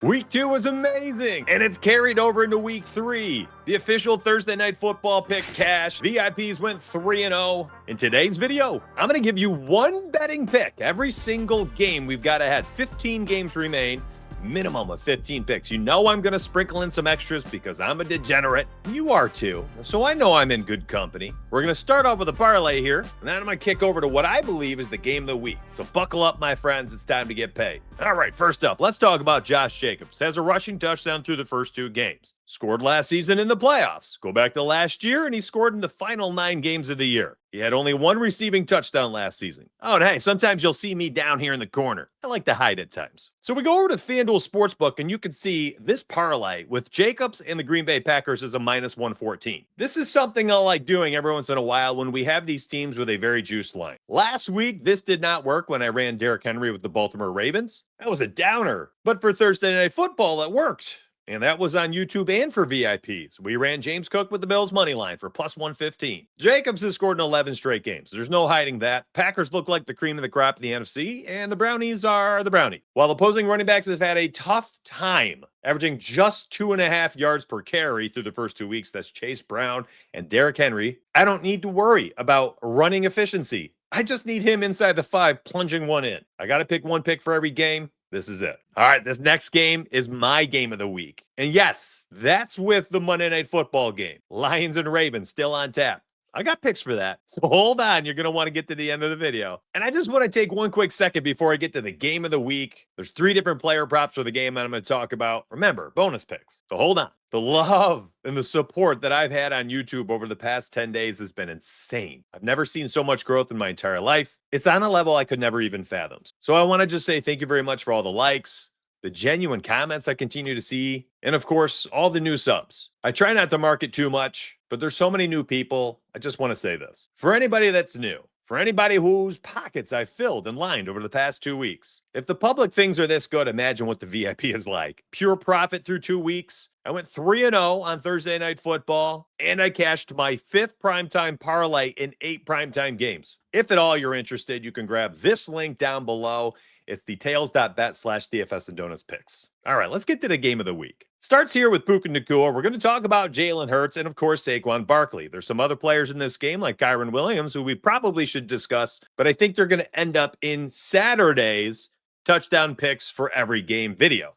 Week 2 was amazing, and it's carried over into Week 3. The official Thursday Night Football pick cash. VIPs went 3-0. In today's video, I'm going to give you one betting pick every single game we've got ahead. 15 games remain, minimum of 15 picks. You know I'm going to sprinkle in some extras because I'm a degenerate. You are too, so I know I'm in good company. We're going to start off with a parlay here, and then I'm going to kick over to what I believe is the game of the week. So buckle up, my friends. It's time to get paid. All right, first up, let's talk about Josh Jacobs. Has a rushing touchdown through the first 2 games. Scored last season in the playoffs. Go back to last year, and he scored in the final 9 games of the year. He had only 1 receiving touchdown last season. Oh, and hey, sometimes you'll see me down here in the corner. I like to hide at times. So we go over to FanDuel Sportsbook, and you can see this parlay with Jacobs and the Green Bay Packers is a minus 114. This is something I like doing every once in a while when we have these teams with a very juiced line. Last week, this did not work when I ran Derrick Henry with the Baltimore Ravens. That was a downer. But for Thursday Night Football, it worked. And that was on YouTube and for VIPs. We ran James Cook with the Bills money line for plus 115. Jacobs has scored in 11 straight games. There's no hiding that. Packers look like the cream of the crop in the NFC, and the Brownies are the Brownie. While opposing running backs have had a tough time, averaging just 2.5 yards per carry through the first 2 weeks, that's Chase Brown and Derrick Henry, I don't need to worry about running efficiency. I just need him inside the 5, plunging one in. I got to pick one pick for every game. This is it. All right, this next game is my game of the week. And yes, that's with the Monday Night Football game. Lions and Ravens still on tap. I got picks for that. So hold on. You're going to want to get to the end of the video. And I just want to take one quick second before I get to the game of the week. There's 3 different player props for the game that I'm going to talk about. Remember, bonus picks. So hold on. The love and the support that I've had on YouTube over the past 10 days has been insane. I've never seen so much growth in my entire life. It's on a level I could never even fathom. So I want to just say thank you very much for all the likes, the genuine comments I continue to see, and of course, all the new subs. I try not to market too much, but there's so many new people. I just want to say this. For anybody that's new, for anybody whose pockets I filled and lined over the past 2 weeks, if the public things are this good, imagine what the VIP is like. Pure profit through 2 weeks. I went 3-0 on Thursday Night Football, and I cashed my 5th primetime parlay in 8 primetime games. If at all you're interested, you can grab this link down below. It's the tails.bet/DFS and Donuts picks. All right, let's get to the game of the week. Starts here with Puka Nacua. We're going to talk about Jalen Hurts and, of course, Saquon Barkley. There's some other players in this game like Kyron Williams who we probably should discuss, but I think they're going to end up in Saturday's touchdown picks for every game video.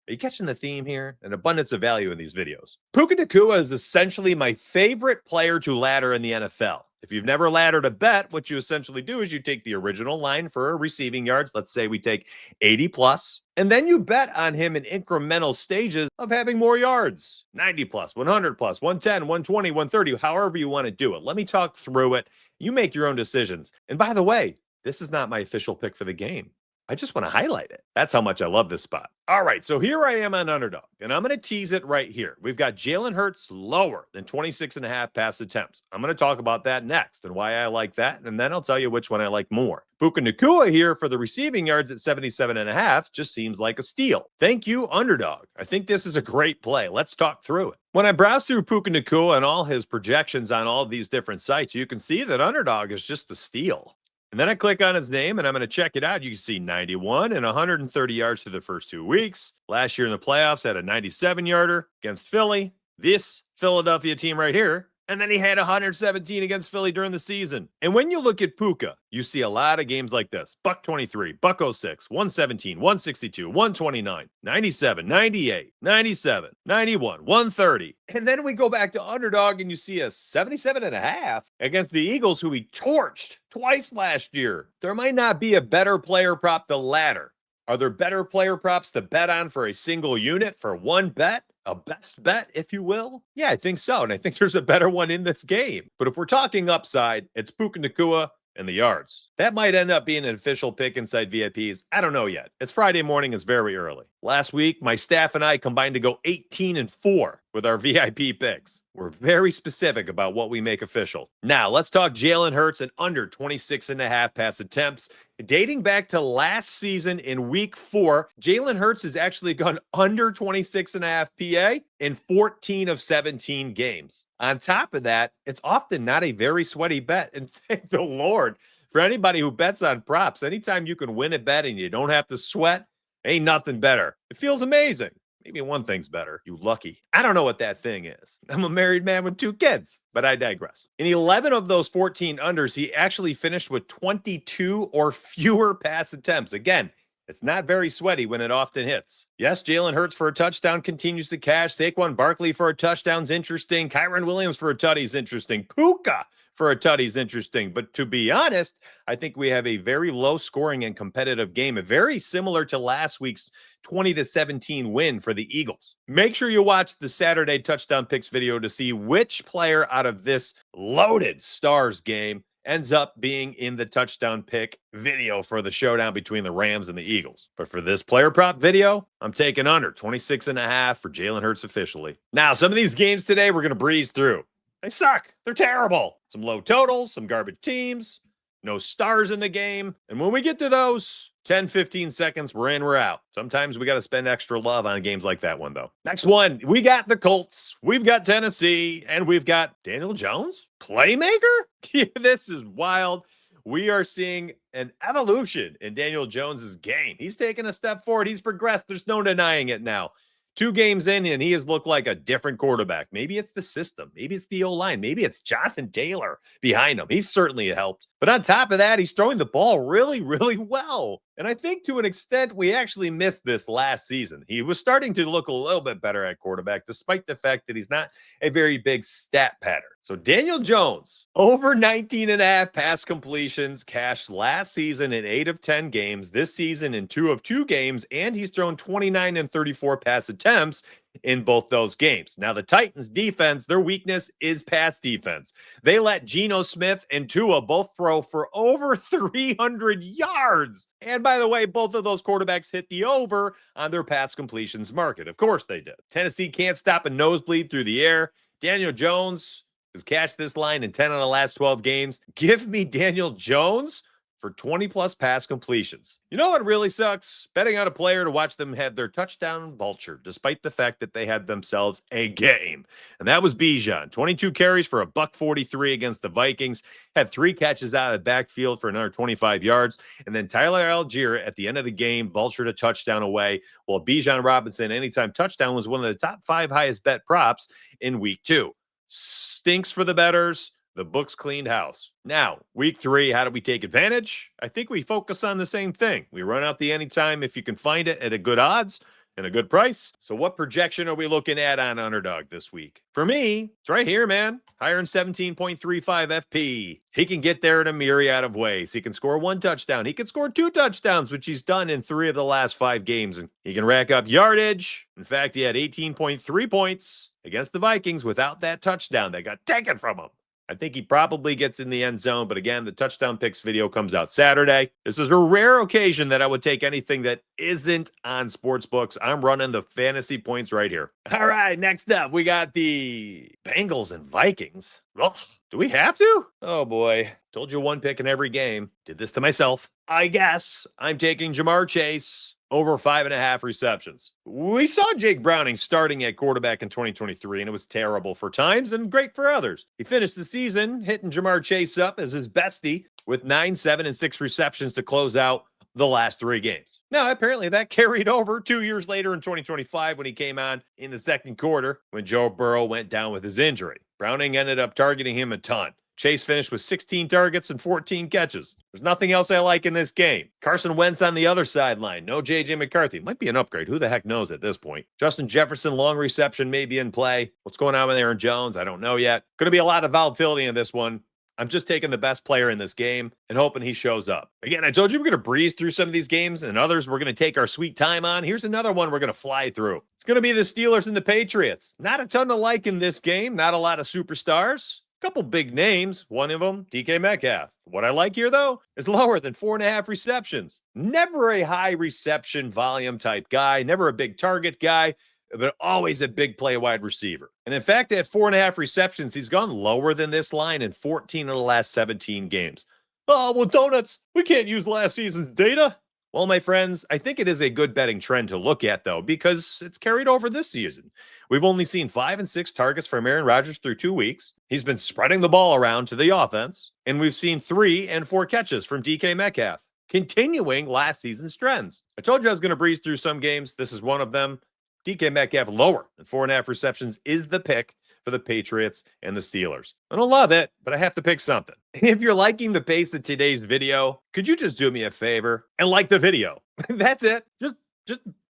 Are you catching the theme here? An abundance of value in these videos. Puka Nacua is essentially my favorite player to ladder in the NFL. If you've never laddered a bet, what you essentially do is you take the original line for receiving yards. Let's say we take 80 plus, and then you bet on him in incremental stages of having more yards. 90 plus, 100 plus, 110, 120, 130, however you want to do it. Let me talk through it. You make your own decisions. And by the way, this is not my official pick for the game. I just want to highlight it. That's how much I love this spot. All right, so here I am on Underdog, and I'm going to tease it right here. We've got Jalen Hurts lower than 26.5 pass attempts. I'm going to talk about that next and why I like that, and then I'll tell you which one I like more. Puka Nacua here for the receiving yards at 77.5 just seems like a steal. Thank you, Underdog. I think this is a great play. Let's talk through it. When I browse through Puka Nacua and all his projections on all of these different sites, you can see that Underdog is just a steal. And then I click on his name, and I'm going to check it out. You can see 91 and 130 yards through the first 2 weeks. Last year in the playoffs, had a 97-yarder against Philly. This Philadelphia team right here. And then he had 117 against Philly during the season. And when you look at Puka, you see a lot of games like this. Buck 23, Buck 06, 117, 162, 129, 97, 98, 97, 91, 130. And then we go back to Underdog and you see a 77.5 against the Eagles, who he torched twice last year. There might not be a better player prop the latter. Are there better player props to bet on for a single unit for one bet? A best bet, if you will? Yeah, I think so. And I think there's a better one in this game. But if we're talking upside, it's Puka Nacua and the yards. That might end up being an official pick inside VIPs. I don't know yet. It's Friday morning. It's very early. Last week, my staff and I combined to go 18-4 with our VIP picks. We're very specific about what we make official. Now, let's talk Jalen Hurts and under 26.5 pass attempts. Dating back to last season in week 4, Jalen Hurts has actually gone under 26.5 PA in 14 of 17 games. On top of that, it's often not a very sweaty bet. And thank the Lord for anybody who bets on props. Anytime you can win a bet and you don't have to sweat, Ain't nothing better. It feels amazing. Maybe one thing's better. You lucky. I don't know what that thing is. I'm a married man with 2 kids, but I digress. In 11 of those 14 unders, he actually finished with 22 or fewer pass attempts. Again, it's not very sweaty when it often hits. Yes, Jalen Hurts for a touchdown continues to cash. Saquon Barkley for a touchdown's interesting. Kyron Williams for a tutty's interesting. Puka for a tutty's interesting. But to be honest, I think we have a very low scoring and competitive game, very similar to last week's 20-17 win for the Eagles. Make sure you watch the Saturday touchdown picks video to see which player out of this loaded Stars game ends up being in the touchdown pick video for the showdown between the Rams and the Eagles. But for this player prop video, I'm taking under 26.5 for Jalen Hurts officially. Now, some of these games today, we're going to breeze through. They suck. They're terrible. Some low totals, some garbage teams, no stars in the game. And when we get to those, 10, 15 seconds, we're in, we're out. Sometimes we got to spend extra love on games like that one, though. Next one, we got the Colts, we've got Tennessee, and we've got Daniel Jones, playmaker? This is wild. We are seeing an evolution in Daniel Jones's game. He's taken a step forward. He's progressed. There's no denying it now. 2 games in, and he has looked like a different quarterback. Maybe it's the system. Maybe it's the O-line. Maybe it's Jonathan Taylor behind him. He's certainly helped. But on top of that, he's throwing the ball really, really well. And I think to an extent, we actually missed this last season. He was starting to look a little bit better at quarterback, despite the fact that he's not a very big stat pattern. So Daniel Jones, over 19.5 pass completions, cashed last season in 8 of 10 games, this season in 2 of 2 games, and he's thrown 29 and 34 pass attempts in both those games. Now, the Titans defense, their weakness is pass defense. They let Geno Smith and Tua both throw for over 300 yards. And by the way, both of those quarterbacks hit the over on their pass completions market. Of course they did. Tennessee can't stop a nosebleed through the air. Daniel Jones has cashed this line in 10 of the last 12 games. Give me Daniel Jones for 20-plus pass completions. You know what really sucks? Betting on a player to watch them have their touchdown vulture, despite the fact that they had themselves a game. And that was Bijan. 22 carries for a $143 against the Vikings. Had 3 catches out of the backfield for another 25 yards. And then Tyler Algier at the end of the game vultured a touchdown away. While Bijan Robinson, anytime touchdown, was one of the top 5 highest bet props in week 2. Stinks for the bettors. The books cleaned house. Now, week 3, how do we take advantage? I think we focus on the same thing. We run out the anytime if you can find it at a good odds and a good price. So what projection are we looking at on Underdog this week? For me, it's right here, man. Higher than 17.35 FP. He can get there in a myriad of ways. He can score 1 touchdown. He can score 2 touchdowns, which he's done in 3 of the last 5 games. And he can rack up yardage. In fact, he had 18.3 points against the Vikings without that touchdown that got taken from him. I think he probably gets in the end zone, but again, the touchdown picks video comes out Saturday. This is a rare occasion that I would take anything that isn't on sportsbooks. I'm running the fantasy points right here. All right, next up, we got the Bengals and Vikings. Ugh, do we have to? Oh boy, told you 1 pick in every game. Did this to myself. I guess I'm taking Jamar Chase over 5.5 receptions. We saw Jake Browning starting at quarterback in 2023, and it was terrible for times and great for others. He finished the season hitting Jamar Chase up as his bestie with 9, 7, and 6 receptions to close out the last 3 games. Now, apparently that carried over 2 years later in 2025 when he came on in the second quarter when Joe Burrow went down with his injury. Browning ended up targeting him a ton. Chase finished with 16 targets and 14 catches. There's nothing else I like in this game. Carson Wentz on the other sideline. No J.J. McCarthy. Might be an upgrade. Who the heck knows at this point? Justin Jefferson, long reception may be in play. What's going on with Aaron Jones? I don't know yet. Going to be a lot of volatility in this one. I'm just taking the best player in this game and hoping he shows up. Again, I told you we're going to breeze through some of these games and others we're going to take our sweet time on. Here's another one we're going to fly through. It's going to be the Steelers and the Patriots. Not a ton to like in this game. Not a lot of superstars. Couple big names, one of them, DK Metcalf. What I like here, though, is lower than 4.5 receptions. Never a high reception volume type guy, never a big target guy, but always a big play wide receiver. And in fact, at 4.5 receptions, he's gone lower than this line in 14 of the last 17 games. Oh, well, donuts, we can't use last season's data. Well, my friends, I think it is a good betting trend to look at, though, because it's carried over this season. We've only seen 5 and 6 targets from Aaron Rodgers through 2 weeks. He's been spreading the ball around to the offense, and we've seen 3 and 4 catches from DK Metcalf. continuing last season's trends. I told you I was going to breeze through some games. This is one of them. DK Metcalf lower than 4.5 receptions is the pick for the Patriots and the Steelers. I don't love it, but I have to pick something. If you're liking the pace of today's video, could you just do me a favor and like the video? That's it. Just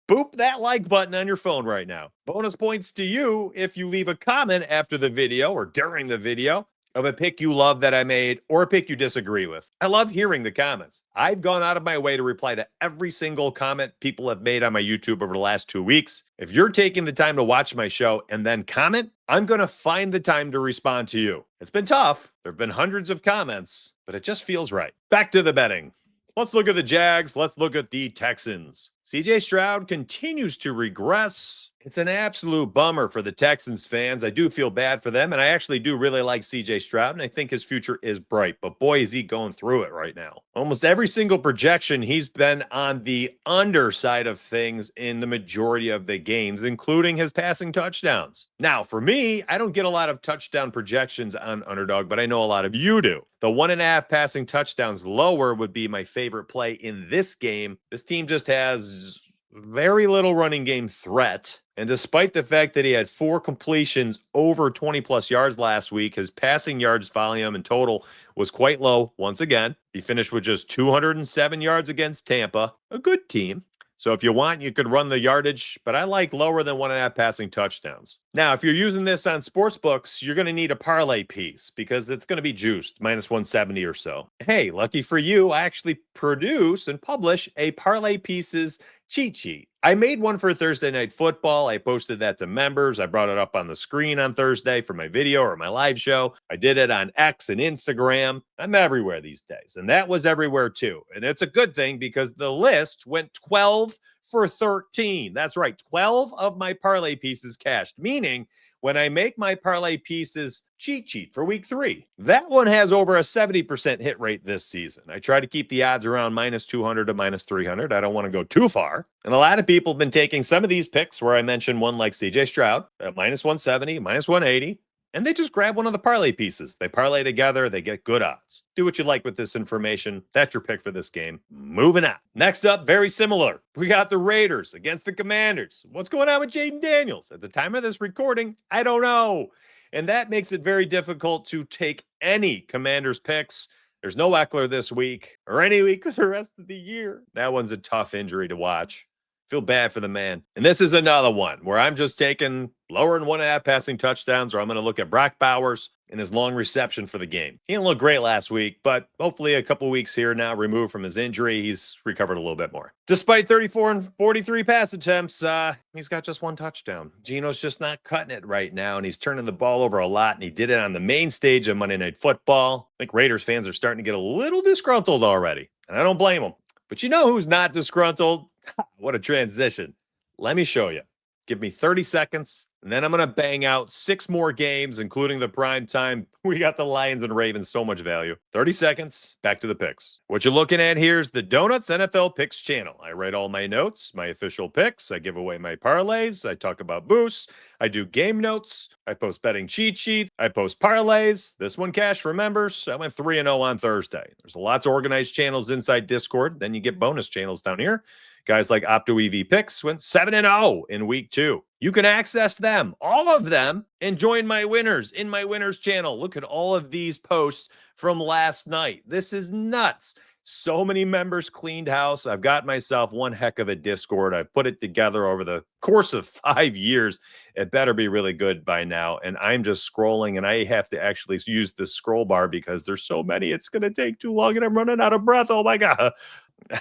boop that like button on your phone right now. Bonus points to you if you leave a comment after the video or during the video of a pick you love that I made or a pick you disagree with. I love hearing the comments. I've gone out of my way to reply to every single comment people have made on my YouTube over the last 2 weeks. If you're taking the time to watch my show and then comment, I'm going to find the time to respond to you. It's been tough. There have been hundreds of comments, but it just feels right. Back to the betting. Let's look at the Jags. Let's look at the Texans. CJ Stroud continues to regress. It's an absolute bummer for the Texans fans. I do feel bad for them, and I actually do really like CJ Stroud, and I think his future is bright. But boy, is he going through it right now. Almost every single projection, he's been on the underside of things in the majority of the games, including his passing touchdowns. Now, for me, I don't get a lot of touchdown projections on Underdog, but I know a lot of you do. The 1.5 passing touchdowns lower would be my favorite play in this game. This team just has very little running game threat. And despite the fact that he had 4 completions over 20 plus yards last week, his passing yards volume in total was quite low once again. He finished with just 207 yards against Tampa, a good team. So if you want, you could run the yardage, but I like lower than 1.5 passing touchdowns. Now, if you're using this on sportsbooks, you're going to need a parlay piece because it's going to be juiced, minus 170 or so. Hey, lucky for you, I actually produce and publish a parlay pieces cheat sheet. I made one for Thursday Night Football. I posted that to members. I brought it up on the screen on Thursday for my video or my live show. I did it on X and Instagram. I'm everywhere these days. And that was everywhere too. And it's a good thing because the list went 12 for 13. That's right. 12 of my parlay pieces cashed, meaning when I make my parlay pieces cheat sheet for week 3, that one has over a 70% hit rate this season. I try to keep the odds around minus 200 to minus 300. I don't want to go too far. And a lot of people have been taking some of these picks where I mentioned one like CJ Stroud at minus 170, minus 180. And they just grab one of the parlay pieces. They parlay together. They get good odds. Do what you like with this information. That's your pick for this game. Moving on. Next up, very similar. We got the Raiders against the Commanders. What's going on with Jaden Daniels? At the time of this recording, I don't know. And that makes it very difficult to take any Commanders picks. There's no Eckler this week or any week for the rest of the year. That one's a tough injury to watch. Feel bad for the man. And this is another one where I'm just taking lower than 1.5 passing touchdowns, or I'm going to look at Brock Bowers and his long reception for the game. He didn't look great last week, but hopefully a couple weeks here now removed from his injury, he's recovered a little bit more. Despite 34 and 43 pass attempts, he's got just 1 touchdown. Geno's just not cutting it right now, and he's turning the ball over a lot, and he did it on the main stage of Monday Night Football. I think Raiders fans are starting to get a little disgruntled already, and I don't blame them. But you know who's not disgruntled? What a transition. Let me show you. Give me 30 seconds, and then I'm going to bang out 6 more games, including the prime time. We got the Lions and Ravens, so much value. 30 seconds, back to the picks. What you're looking at here is the Donuts NFL Picks channel. I write all my notes, my official picks. I give away my parlays. I talk about boosts. I do game notes. I post betting cheat sheets. I post parlays. This one cash for members. I went 3-0 on Thursday. There's lots of organized channels inside Discord. Then you get bonus channels down here. Guys like Opto EV Picks went 7-0 in week 2. You can access them, all of them, and join my winners in my winners channel. Look at all of these posts from last night. This is nuts. So many members cleaned house. I've got myself one heck of a Discord. I've put it together over the course of 5 years. It better be really good by now. And I'm just scrolling, and I have to actually use the scroll bar because there's so many. It's going to take too long, and I'm running out of breath. Oh, my God.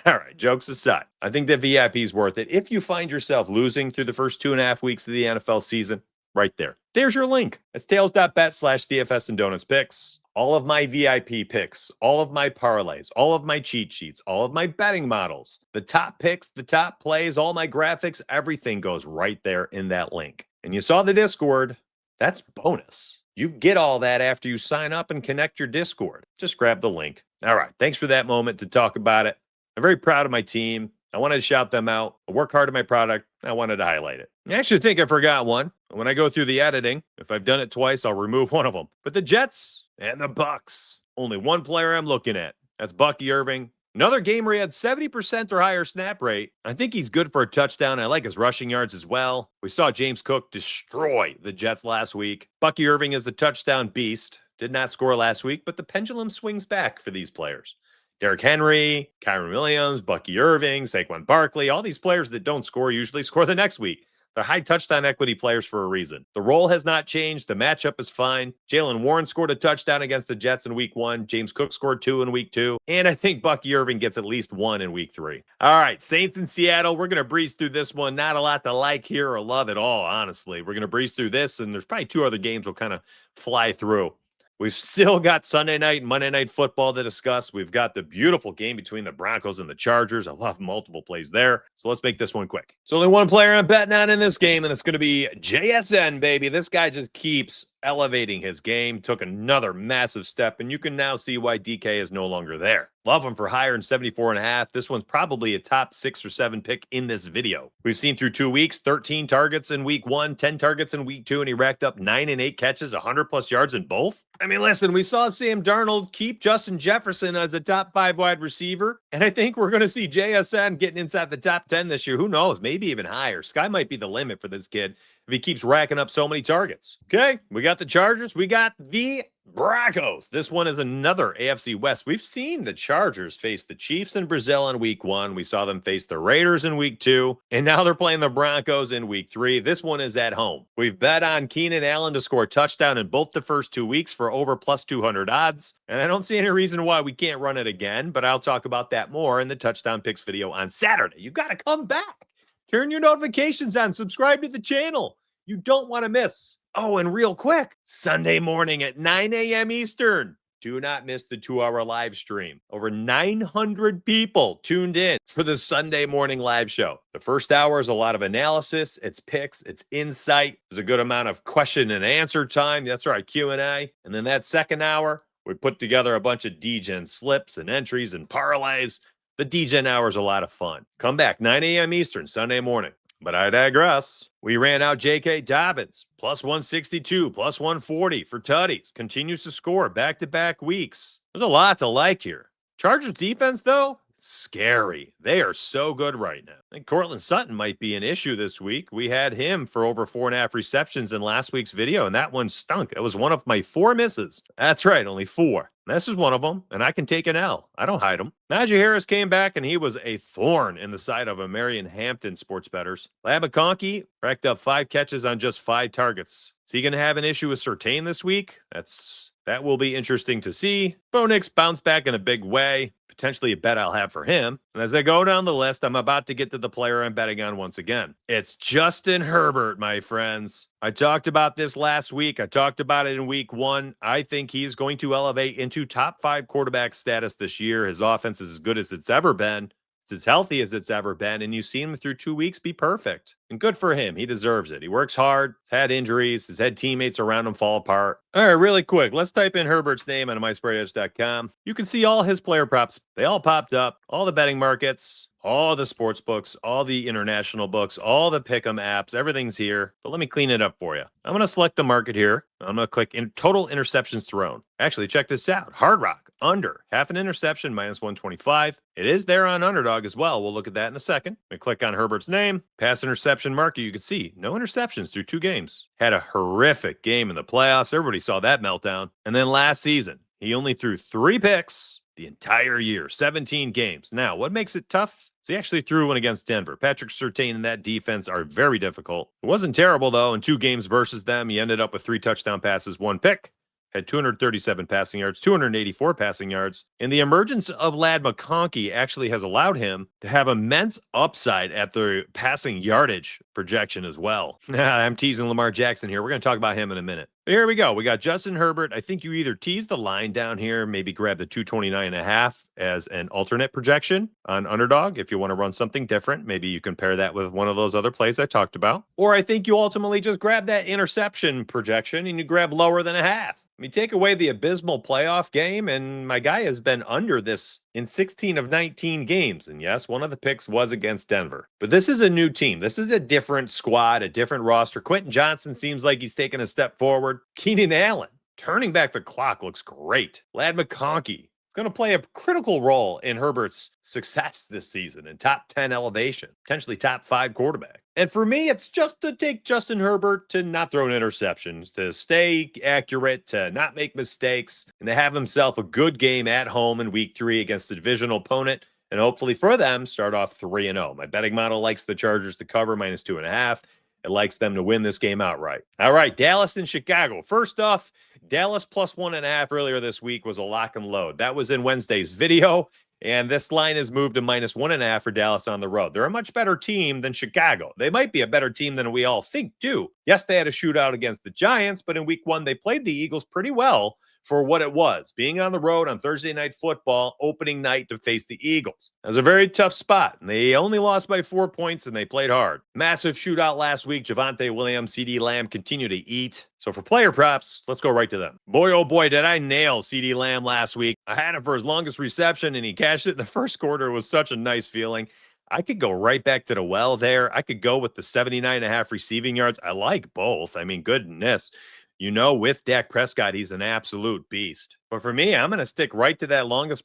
All right, jokes aside, I think that VIP is worth it. If you find yourself losing through the first 2.5 weeks of the NFL season, right there. There's your link. It's tails.bet/DFS and Donuts picks. All of my VIP picks, all of my parlays, all of my cheat sheets, all of my betting models, the top picks, the top plays, all my graphics, everything goes right there in that link. And you saw the Discord. That's bonus. You get all that after you sign up and connect your Discord. Just grab the link. All right. Thanks for that moment to talk about it. I'm very proud of my team. I wanted to shout them out. I work hard on my product. I wanted to highlight it. I actually think I forgot one. When I go through the editing, if I've done it twice, I'll remove one of them. But the Jets and the Bucks, only one player I'm looking at. That's Bucky Irving. Another game where he had 70% or higher snap rate. I think he's good for a touchdown. I like his rushing yards as well. We saw James Cook destroy the Jets last week. Bucky Irving is a touchdown beast. Did not score last week, but the pendulum swings back for these players. Derrick Henry, Kyron Williams, Bucky Irving, Saquon Barkley, all these players that don't score usually score the next week. They're high touchdown equity players for a reason. The role has not changed. The matchup is fine. Jalen Warren scored a touchdown against the Jets in week 1. James Cook scored 2 in week 2. And I think Bucky Irving gets at least 1 in week 3. All right, Saints in Seattle. We're going to breeze through this one. Not a lot to like here or love at all, honestly. We're going to breeze through this, and there's probably 2 other games we'll kind of fly through. We've still got Sunday night and Monday night football to discuss. We've got the beautiful game between the Broncos and the Chargers. I love multiple plays there. So let's make this one quick. So only one player I'm betting on in this game, and it's going to be JSN, baby. This guy just keeps elevating his game. Took another massive step, and you can now see why DK is no longer there. Love him for higher than 74.5. This one's probably a top 6 or 7 pick in this video. We've seen through 2 weeks, 13 targets in week 1, 10 targets in week 2, and he racked up 9 and 8 catches, 100+ yards in both. I mean, listen, we saw Sam Darnold keep Justin Jefferson as a top 5 wide receiver, and I think we're going to see JSN getting inside the top 10 this year. Who knows? Maybe even higher. Sky might be the limit for this kid if he keeps racking up so many targets. Okay, we got the Chargers. We got the Broncos. This one is another AFC West. We've seen the Chargers face the Chiefs in Brazil in week 1. We saw them face the Raiders in week 2. And now they're playing the Broncos in week 3. This one is at home. We've bet on Keenan Allen to score a touchdown in both the first 2 weeks for over plus 200 odds. And I don't see any reason why we can't run it again, but I'll talk about that more in the Touchdown Picks video on Saturday. You got to come back. Turn your notifications on. Subscribe to the channel. You don't want to miss. Oh, and real quick, Sunday morning at 9 a.m. Eastern. Do not miss the 2-hour live stream. Over 900 people tuned in for the Sunday morning live show. The first hour is a lot of analysis. It's picks. It's insight. There's a good amount of question and answer time. That's right, Q&A. And then that second hour, we put together a bunch of DGen slips and entries and parlays. The DGen hour is a lot of fun. Come back, 9 a.m. Eastern, Sunday morning. But I digress. We ran out J.K. Dobbins, plus 162, plus 140 for tutties. Continues to score back-to-back weeks. There's a lot to like here. Chargers defense, though, scary. They are so good right now. I think Cortland Sutton might be an issue this week. We had him for over 4.5 receptions in last week's video, and that one stunk. It was one of my 4 misses. That's right, only 4. This is one of them, and I can take an L. I don't hide them. Najee Harris came back, and he was a thorn in the side of a Marion Hampton sports bettors. Lamar Jackson racked up 5 catches on just 5 targets. Is he going to have an issue with Surtain this week? That will be interesting to see. Bo Nix bounced back in a big way. Potentially a bet I'll have for him. And as I go down the list, I'm about to get to the player I'm betting on once again. It's Justin Herbert, my friends. I talked about this last week. I talked about it in week 1. I think he's going to elevate into top 5 quarterback status this year. His offense is as good as it's ever been. It's as healthy as it's ever been, and you've seen him through 2 weeks be perfect. And good for him. He deserves it. He works hard. He's had injuries. He's had teammates around him fall apart. All right, really quick. Let's type in Herbert's name on myspreadyedge.com. You can see all his player props. They all popped up. All the betting markets, all the sports books, all the international books, all the pick'em apps. Everything's here. But let me clean it up for you. I'm going to select the market here. I'm going to click in total interceptions thrown. Actually, check this out. Hard Rock. Under half an interception, minus 125. It is there on Underdog as well. We'll look at that in a second. We click on Herbert's name, pass interception market. You can see no interceptions through 2 games. Had a horrific game in the playoffs. Everybody saw that meltdown. And then last season, he only threw 3 picks the entire year, 17 games. Now, what makes it tough? He actually threw one against Denver. Patrick Surtain and that defense are very difficult. It wasn't terrible, though, in 2 games versus them. He ended up with 3 touchdown passes, 1 pick. Had 237 passing yards, 284 passing yards. And the emergence of Ladd McConkey actually has allowed him to have immense upside at the passing yardage projection as well. I'm teasing Lamar Jackson here. We're going to talk about him in a minute. But here we go. We got Justin Herbert. I think you either tease the line down here, maybe grab the 229.5 as an alternate projection on Underdog. If you want to run something different, maybe you can pair that with one of those other plays I talked about. Or I think you ultimately just grab that interception projection and you grab lower than a half. I mean, take away the abysmal playoff game, and my guy has been under this in 16 of 19 games. And yes, one of the picks was against Denver. But this is a new team. This is a different squad, a different roster. Quentin Johnson seems like he's taken a step forward. Keenan Allen, turning back the clock, looks great. Ladd McConkey, It's going to play a critical role in Herbert's success this season and top 10 elevation, potentially top 5 quarterback. And for me, it's just to take Justin Herbert to not throw an interception, to stay accurate, to not make mistakes, and to have himself a good game at home in week 3 against a divisional opponent. And hopefully for them, start off 3-0. My betting model likes the Chargers to cover -2.5. It likes them to win this game outright. All right, Dallas and Chicago. First off, Dallas +1.5 earlier this week was a lock and load. That was in Wednesday's video, and this line has moved to -1.5 for Dallas on the road. They're a much better team than Chicago. They might be a better team than we all think, too. Yes, they had a shootout against the Giants, but in week 1, they played the Eagles pretty well for what it was, being on the road on Thursday Night Football, opening night to face the Eagles. It was a very tough spot, and they only lost by 4 points, and they played hard. Massive shootout last week. Javonte Williams, CeeDee Lamb continue to eat. So for player props, let's go right to them. Boy, oh boy, did I nail CeeDee Lamb last week. I had him for his longest reception, and he cashed it in the first quarter. It was such a nice feeling. I could go right back to the well there. I could go with the 79.5 receiving yards. I like both. I mean, goodness. With Dak Prescott, he's an absolute beast. But for me, I'm going to stick right to that longest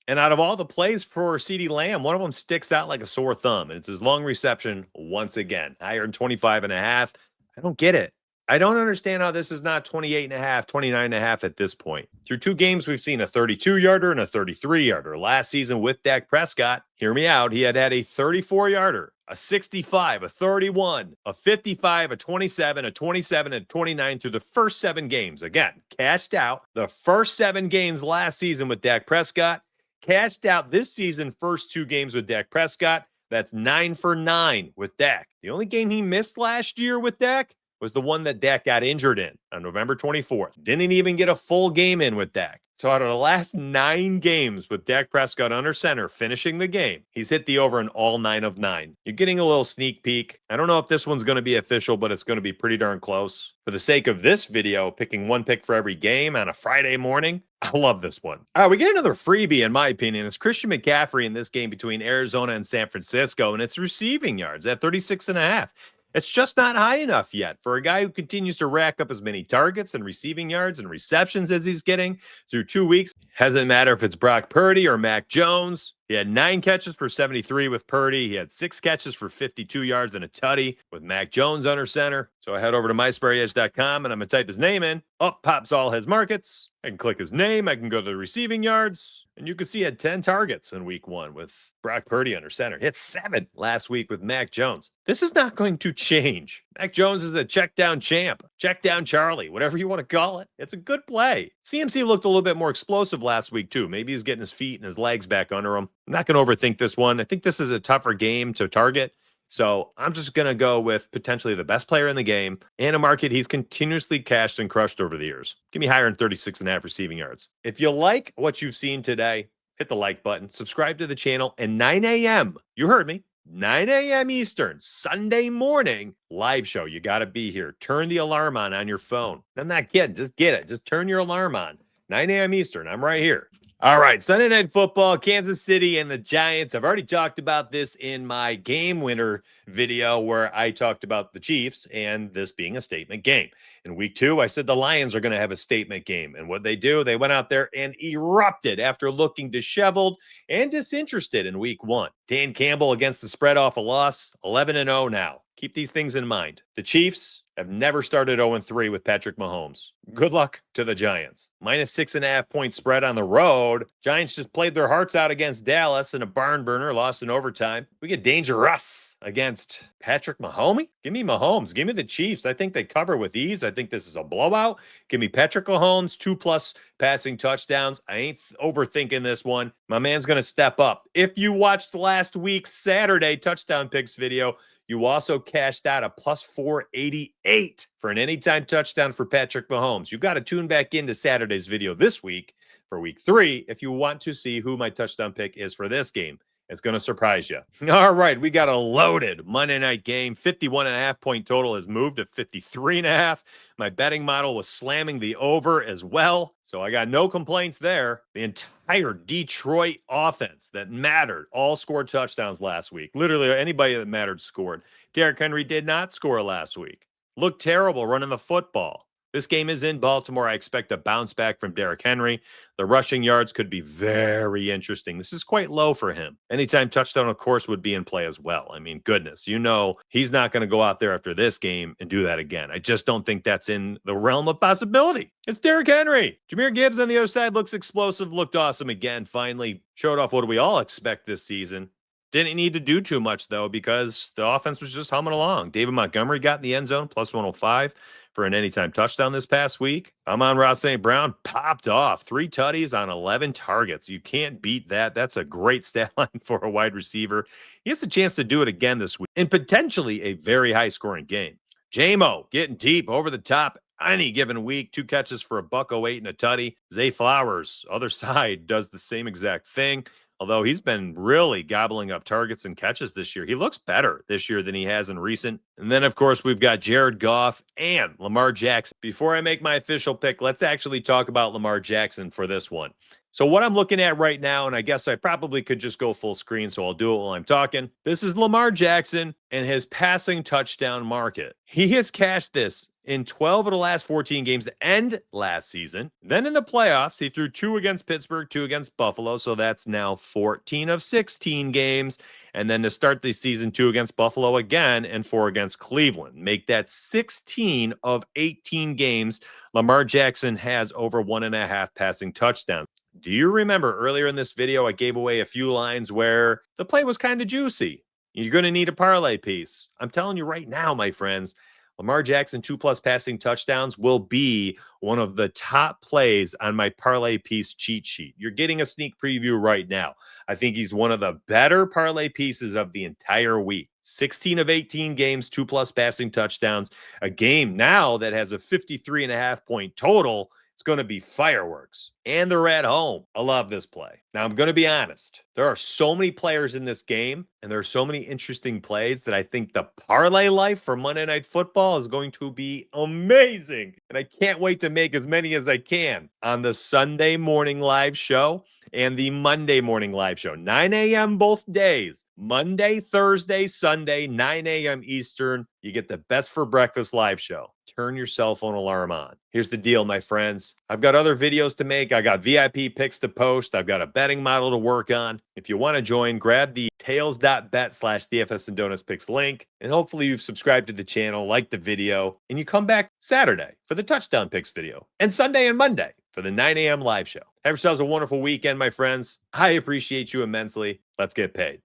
and out of all the plays for CeeDee Lamb, one of them sticks out like a sore thumb, and it's his long reception once again. Higher than 25.5. I don't get it. I don't understand how this is not 28.5, 29.5 at this point. Through 2 games, we've seen a 32-yarder and a 33-yarder. Last season with Dak Prescott, hear me out, he had a 34-yarder, a 65, a 31, a 55, a 27, a 27, and 29 through the first 7 games. Again, cashed out the first 7 games last season with Dak Prescott. Cashed out this season, first 2 games with Dak Prescott. That's 9 for 9 with Dak. The only game he missed last year with Dak was the one that Dak got injured in on November 24th. Didn't even get a full game in with Dak. So out of the last 9 games with Dak Prescott under center finishing the game, he's hit the over in all 9 of 9. You're getting a little sneak peek. I don't know if this one's going to be official, but it's going to be pretty darn close. For the sake of this video, picking 1 pick for every game on a Friday morning, I love this one. All right, we get another freebie, in my opinion. It's Christian McCaffrey in this game between Arizona and San Francisco, and it's receiving yards at 36.5. It's just not high enough yet for a guy who continues to rack up as many targets and receiving yards and receptions as he's getting through 2 weeks. Hasn't matter if it's Brock Purdy or Mac Jones. He had 9 catches for 73 with Purdy. He had 6 catches for 52 yards and a tutty with Mac Jones under center. So I head over to myspreadyedge.com and I'm going to type his name in. Up pops all his markets. I can click his name. I can go to the receiving yards. And you can see he had 10 targets in week 1 with Brock Purdy under center. He had 7 last week with Mac Jones. This is not going to change. Mac Jones is a check down champ, check down Charlie, whatever you want to call it. It's a good play. CMC looked a little bit more explosive last week too. Maybe he's getting his feet and his legs back under him. I'm not going to overthink this one. I think this is a tougher game to target. So I'm just going to go with potentially the best player in the game and a market he's continuously cashed and crushed over the years. Give me higher than 36.5 receiving yards. If you like what you've seen today, hit the like button, subscribe to the channel, and 9 a.m., you heard me, 9 a.m. Eastern, Sunday morning, live show. You got to be here. Turn the alarm on your phone. I'm not kidding. Just get it. Just turn your alarm on. 9 a.m. Eastern. I'm right here. All right, Sunday Night Football, Kansas City and the Giants. I've already talked about this in my game winner video where I talked about the Chiefs and this being a statement game. In week 2, I said the Lions are going to have a statement game. And what they do, they went out there and erupted after looking disheveled and disinterested in week 1. Dan Campbell against the spread off a loss, 11-0 now. Keep these things in mind. The Chiefs have never started 0-3 with Patrick Mahomes. Good luck to the Giants. -6.5 point spread on the road. Giants just played their hearts out against Dallas in a barn burner, lost in overtime. We get dangerous against Patrick Mahomes. Give me Mahomes. Give me the Chiefs. I think they cover with ease. I think this is a blowout. Give me Patrick Mahomes, 2+ passing touchdowns. I ain't overthinking this one. My man's going to step up. If you watched last week's Saturday touchdown picks video, you also cashed out a +488 for an anytime touchdown for Patrick Mahomes. You got to tune back into Saturday's video this week for week 3 if you want to see who my touchdown pick is for this game. It's going to surprise you. All right, we got a loaded Monday night game. 51.5 point total has moved to 53.5. My betting model was slamming the over as well, so I got no complaints there. The entire Detroit offense that mattered all scored touchdowns last week. Literally anybody that mattered scored. Derrick Henry did not score last week. Looked terrible running the football. This game is in Baltimore. I expect a bounce back from Derrick Henry. The rushing yards could be very interesting. This is quite low for him. Anytime touchdown, of course, would be in play as well. I mean, goodness, he's not going to go out there after this game and do that again. I just don't think that's in the realm of possibility. It's Derrick Henry. Jahmyr Gibbs on the other side looks explosive, looked awesome again. Finally showed off what do we all expect this season. Didn't need to do too much, though, because the offense was just humming along. David Montgomery got in the end zone, plus 105 for an anytime touchdown this past week. Amon-Ra St. Brown popped off 3 tutties on 11 targets. You can't beat that. That's a great stat line for a wide receiver. He has a chance to do it again this week in potentially a very high-scoring game. J-Mo getting deep over the top any given week. 2 catches for $108 and a tutty. Zay Flowers, other side, does the same exact thing. Although he's been really gobbling up targets and catches this year. He looks better this year than he has in recent. And then, of course, we've got Jared Goff and Lamar Jackson. Before I make my official pick, let's actually talk about Lamar Jackson for this one. So what I'm looking at right now, and I guess I probably could just go full screen, so I'll do it while I'm talking. This is Lamar Jackson and his passing touchdown market. He has cashed this in 12 of the last 14 games to end last season. Then in the playoffs, he threw 2 against Pittsburgh, 2 against Buffalo. So that's now 14 of 16 games. And then to start the season, 2 against Buffalo again and 4 against Cleveland. Make that 16 of 18 games. Lamar Jackson has over 1.5 passing touchdowns. Do you remember earlier in this video, I gave away a few lines where the play was kind of juicy? You're going to need a parlay piece. I'm telling you right now, my friends, Lamar Jackson 2+ passing touchdowns will be one of the top plays on my parlay piece cheat sheet. You're getting a sneak preview right now. I think he's one of the better parlay pieces of the entire week. 16 of 18 games, 2+ passing touchdowns. A game now that has a 53.5 point total. It's going to be fireworks. And they're at home. I love this play. Now, I'm going to be honest. There are so many players in this game, and there are so many interesting plays that I think the parlay life for Monday Night Football is going to be amazing. And I can't wait to make as many as I can on the Sunday morning live show and the Monday morning live show. 9 a.m. both days. Monday, Thursday, Sunday, 9 a.m. Eastern. You get the best for breakfast live show. Turn your cell phone alarm on. Here's the deal, my friends. I've got other videos to make. I got VIP picks to post. I've got a betting model to work on. If you want to join, grab the tails.bet/DFS and Donuts Picks link. And hopefully you've subscribed to the channel, liked the video, and you come back Saturday for the touchdown picks video and Sunday and Monday for the 9 a.m. live show. Have yourselves a wonderful weekend, my friends. I appreciate you immensely. Let's get paid.